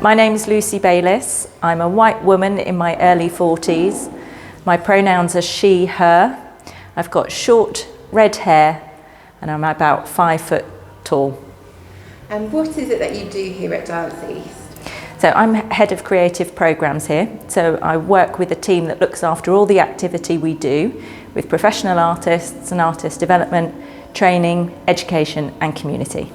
My name is Lucy Bayliss. I'm a white woman in my early 40s. My pronouns are she, her. I've got short red hair and I'm about 5 foot tall. And what is it that you do here at Dance East? So I'm head of creative programs here. So I work with a team that looks after all the activity we do with professional artists and artist development, training, education and community.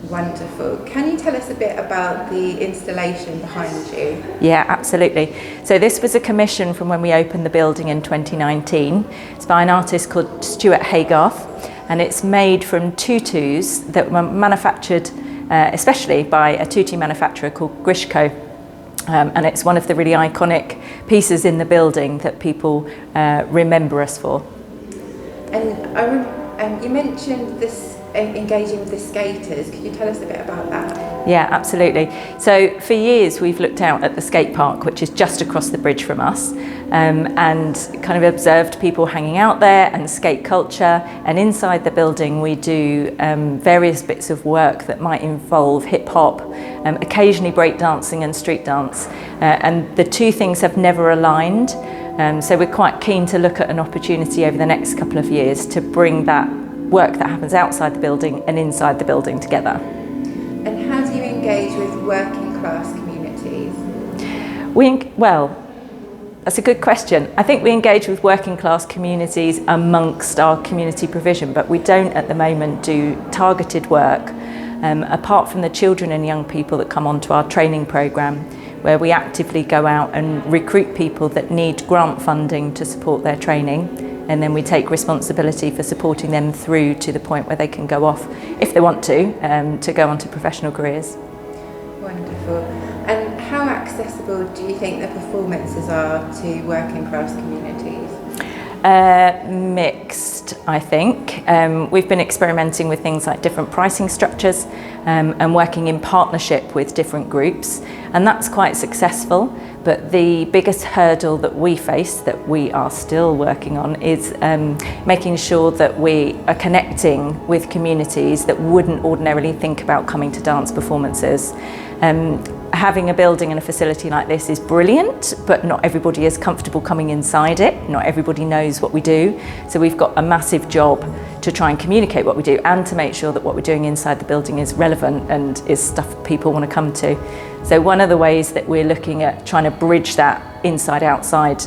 Wonderful. Can you tell us a bit about the installation behind you? Yeah, absolutely. So this was a commission from when we opened the building in 2019. It's by an artist called Stuart Haygarth, and it's made from tutus that were manufactured especially by a tutu manufacturer called Grishko. And it's one of the really iconic pieces in the building that people remember us for. And you mentioned this engaging with the skaters. Could you tell us a bit about that? Yeah, absolutely. So for years we've looked out at the skate park, which is just across the bridge from us, and kind of observed people hanging out there and skate culture. And inside the building we do various bits of work that might involve hip hop, occasionally break dancing and street dance. And the two things have never aligned. So we're quite keen to look at an opportunity over the next couple of years to bring that work that happens outside the building and inside the building together. And how do you engage with working class communities? Well, that's a good question. I think we engage with working class communities amongst our community provision, but we don't at the moment do targeted work, apart from the children and young people that come onto our training programme, where we actively go out and recruit people that need grant funding to support their training. And then we take responsibility for supporting them through to the point where they can go off, if they want to go on to professional careers. Wonderful. And how accessible do you think the performances are to working class communities? Mixed, I think. We've been experimenting with things like different pricing structures and working in partnership with different groups, and that's quite successful. But the biggest hurdle that we face, that we are still working on, is making sure that we are connecting with communities that wouldn't ordinarily think about coming to dance performances. Having a building and a facility like this is brilliant, but not everybody is comfortable coming inside it. Not everybody knows what we do. So we've got a massive job to try and communicate what we do and to make sure that what we're doing inside the building is relevant and is stuff people want to come to. So one of the ways that we're looking at trying to bridge that inside-outside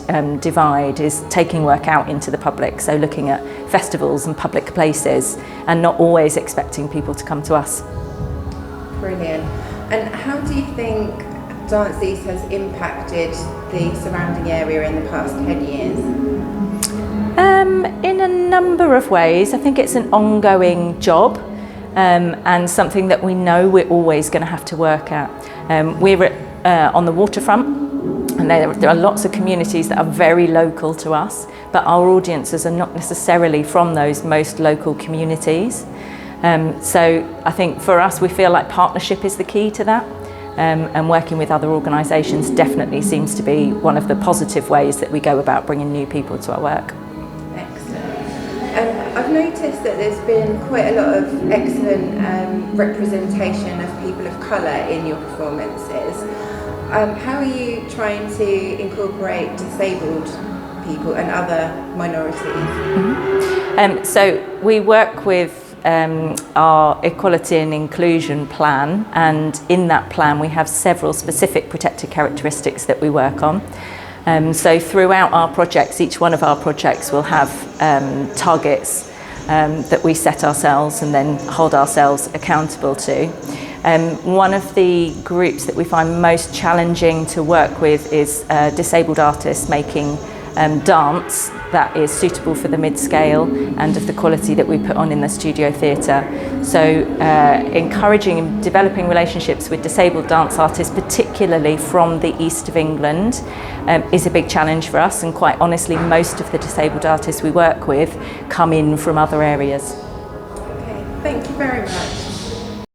divide is taking work out into the public. So looking at festivals and public places and not always expecting people to come to us. Brilliant. And how do you think Dance East has impacted the surrounding area in the past 10 years? In a number of ways. I think it's an ongoing job and something that we know we're always going to have to work at. We're on the waterfront, and there are lots of communities that are very local to us, but our audiences are not necessarily from those most local communities. So I think for us, we feel like partnership is the key to that, and working with other organisations definitely seems to be one of the positive ways that we go about bringing new people to our work. Excellent. I've noticed that there's been quite a lot of excellent representation of people of colour in your performances. How are you trying to incorporate disabled people and other minorities? Mm-hmm. So we work with our equality and inclusion plan, and in that plan we have several specific protected characteristics that we work on. So throughout our projects, each one of our projects will have targets that we set ourselves and then hold ourselves accountable to. One of the groups that we find most challenging to work with is disabled artists making dance that is suitable for the mid-scale and of the quality that we put on in the studio theatre. So encouraging and developing relationships with disabled dance artists, particularly from the east of England, is a big challenge for us, and quite honestly most of the disabled artists we work with come in from other areas. Okay, thank you very much.